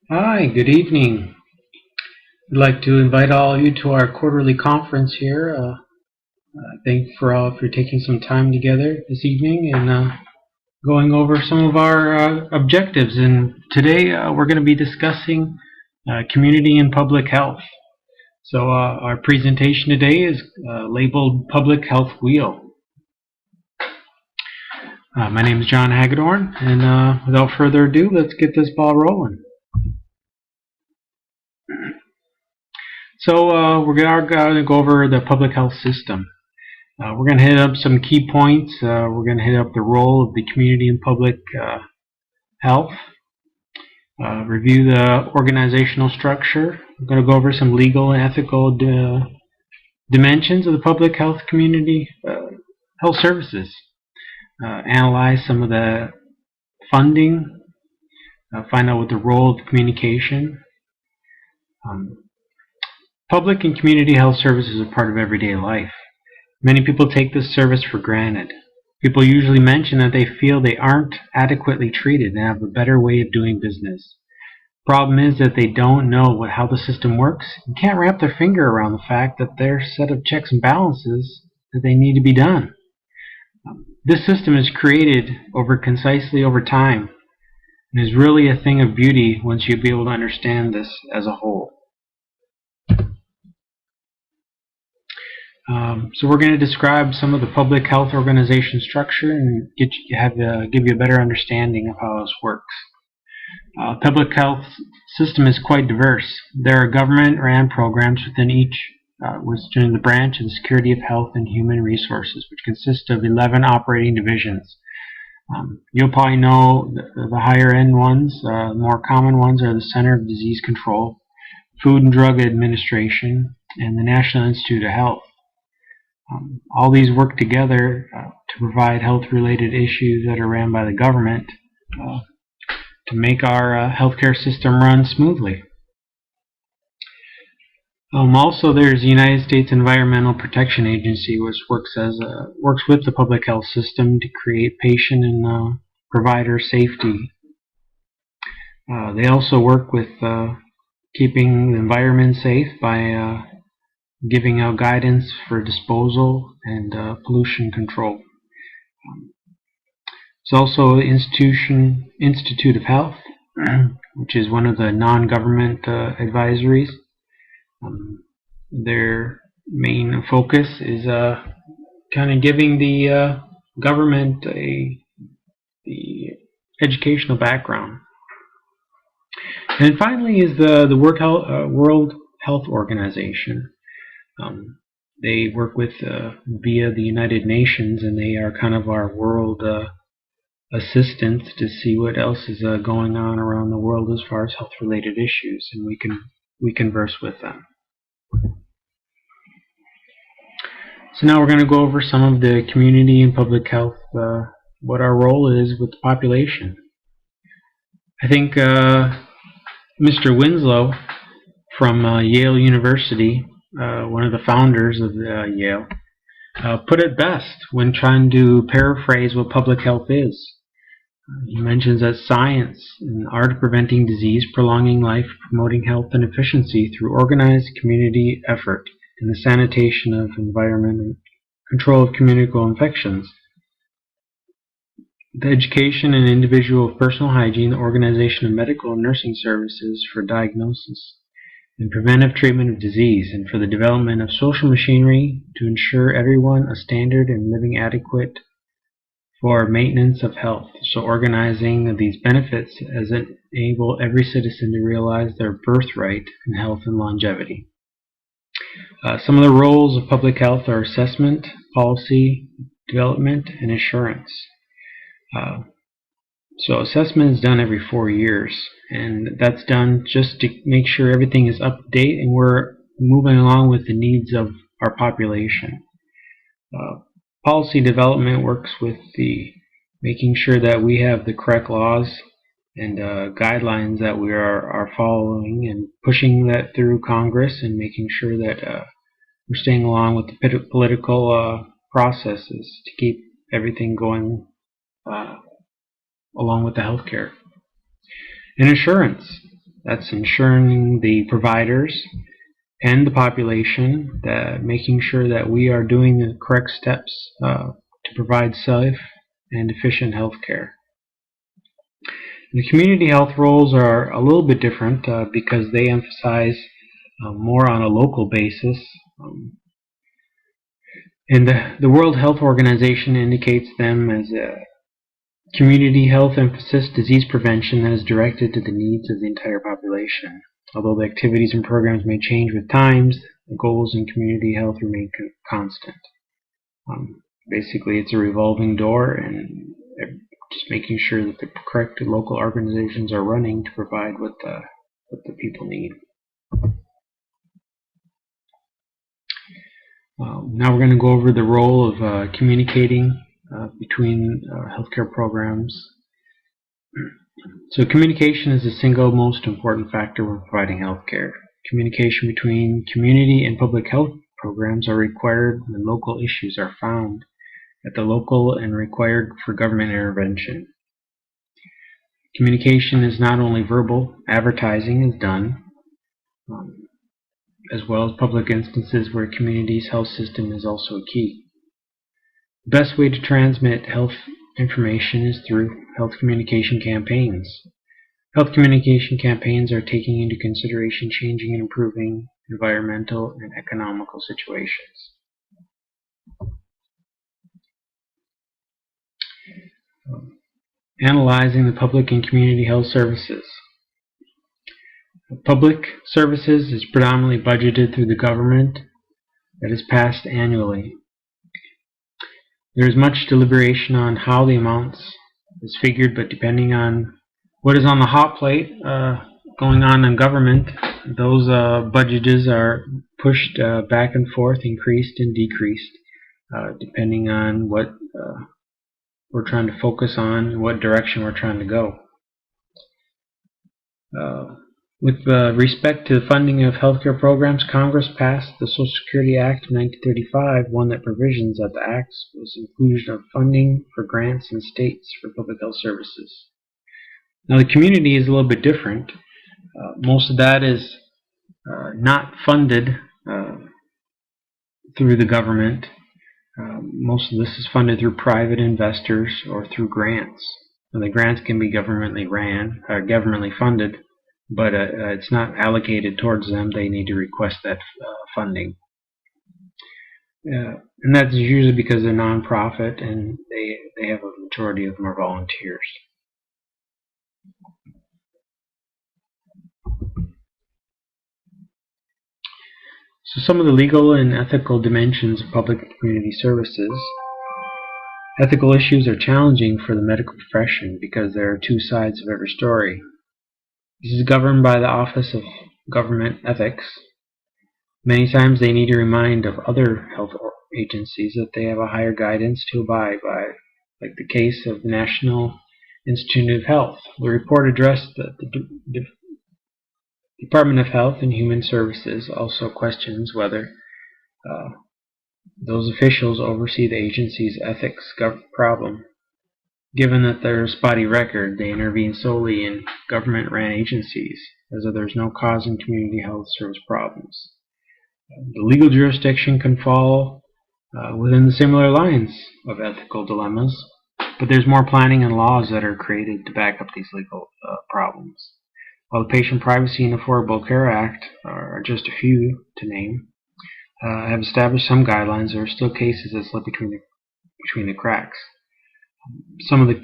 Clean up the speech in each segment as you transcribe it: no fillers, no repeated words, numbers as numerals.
Hi, good evening. I'd like to invite all of you to our quarterly conference here. Thank you for all for taking some time together this evening and going over some of our objectives. And today we're going to be discussing community and public health. So our presentation today is labeled Public Health Wheel. My name is John Hagedorn, and without further ado, let's get this ball rolling. So we're going to go over the public health system. We're going to hit up some key points. We're going to hit up the role of the community and public health, review the organizational structure. We're going to go over some legal and ethical dimensions of the public health community health services, analyze some of the funding, find out what the role of communication. Public and community health services are part of everyday life. Many people take this service for granted. People usually mention that they feel they aren't adequately treated and have a better way of doing business. Problem is that they don't know how the system works and can't wrap their finger around the fact that there are a set of checks and balances that they need to be done. This system is created concisely over time and is really a thing of beauty once you be able to understand this as a whole. So we're going to describe some of the public health organization structure and give you a better understanding of how this works. Public health system is quite diverse. There are government-run programs within each within the branch of the Secretary of Health and Human Resources, which consists of 11 operating divisions. You'll probably know the higher-end ones. More common ones are the Center of Disease Control, Food and Drug Administration, and the National Institute of Health. All these work together to provide health-related issues that are ran by the government to make our healthcare system run smoothly. Also, there's the United States Environmental Protection Agency, which works with the public health system to create patient and provider safety. They also work with keeping the environment safe by giving out guidance for disposal and pollution control. There's also Institute of Health, which is one of the non-government advisories. Their main focus is kind of giving the government the educational background. And finally is the World Health Organization. They work with via the United Nations, and they are kind of our world assistants to see what else is going on around the world as far as health-related issues, and we converse with them. So now we're going to go over some of the community and public health, what our role is with the population. I think Mr. Winslow from Yale University, one of the founders of Yale, put it best when trying to paraphrase what public health is. He mentions that science and the art of preventing disease, prolonging life, promoting health and efficiency through organized community effort in the sanitation of environment and control of communicable infections. The education and individual of personal hygiene, the organization of medical and nursing services for diagnosis and preventive treatment of disease, and for the development of social machinery to ensure everyone a standard and living adequate for maintenance of health. So organizing these benefits as enable every citizen to realize their birthright in health and longevity. Some of the roles of public health are assessment, policy, development, and assurance. So assessment is done every 4 years, and that's done just to make sure everything is up to date and we're moving along with the needs of our population. Policy development works with the making sure that we have the correct laws and guidelines that we are following, and pushing that through Congress, and making sure that we're staying along with the political processes to keep everything going along with the healthcare. And assurance. That's ensuring the providers and the population, that making sure that we are doing the correct steps to provide safe and efficient health care. The community health roles are a little bit different because they emphasize more on a local basis. And the World Health Organization indicates them as a community health emphasis disease prevention that is directed to the needs of the entire population. Although the activities and programs may change with times, the goals in community health remain constant. Basically, it's a revolving door, and just making sure that the correct local organizations are running to provide what the people need. Now we're going to go over the role of communicating between healthcare programs. So communication is the single most important factor when providing healthcare. Communication between community and public health programs are required when local issues are found at the local and required for government intervention. Communication is not only verbal, advertising is done, as well as public instances where a community's health system is also key. The best way to transmit health information is through health communication campaigns. Health communication campaigns are taking into consideration changing and improving environmental and economical situations. Analyzing the public and community health services. Public services is predominantly budgeted through the government that is passed annually. There is much deliberation on how the amounts is figured, but depending on what is on the hot plate going on in government, those budgets are pushed back and forth, increased and decreased, depending on what we're trying to focus on and what direction we're trying to go. With respect to the funding of healthcare programs, Congress passed the Social Security Act of 1935, one that provisions of the Act was inclusion of funding for grants in states for public health services. Now the community is a little bit different. Most of that is not funded through the government. Most of this is funded through private investors or through grants. And the grants can be governmentally funded, but it's not allocated towards them. They need to request that funding. And that's usually because they're nonprofit and they have a majority of them are volunteers. So some of the legal and ethical dimensions of public and community services. Ethical issues are challenging for the medical profession because there are two sides of every story. This is governed by the Office of Government Ethics. Many times they need to remind of other health agencies that they have a higher guidance to abide by, like the case of the National Institute of Health. The report addressed the Department of Health and Human Services also questions whether those officials oversee the agency's ethics problem. Given that their spotty record, they intervene solely in government-ran agencies, as though there's no cause in community health service problems. The legal jurisdiction can fall within the similar lines of ethical dilemmas, but there's more planning and laws that are created to back up these legal problems. While the Patient Privacy and Affordable Care Act are just a few to name, have established some guidelines, there are still cases that slip between the cracks. Some of the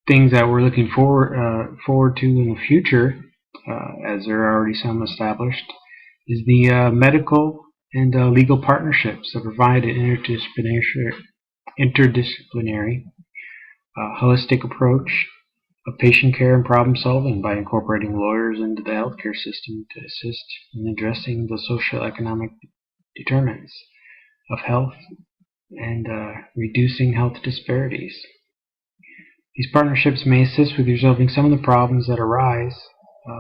things that we're looking forward to in the future, as there are already some established, is the medical and legal partnerships that provide an interdisciplinary holistic approach of patient care and problem solving by incorporating lawyers into the healthcare system to assist in addressing the socioeconomic determinants of health and reducing health disparities. These partnerships may assist with resolving some of the problems that arise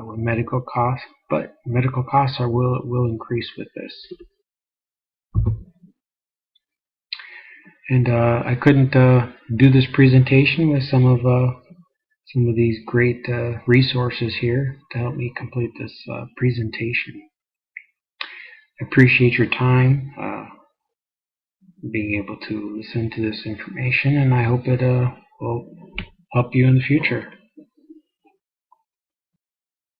with medical costs, but medical costs will increase with this. And I couldn't do this presentation with some some of these great resources here to help me complete this presentation. I appreciate your time, being able to listen to this information, and I hope it will help you in the future.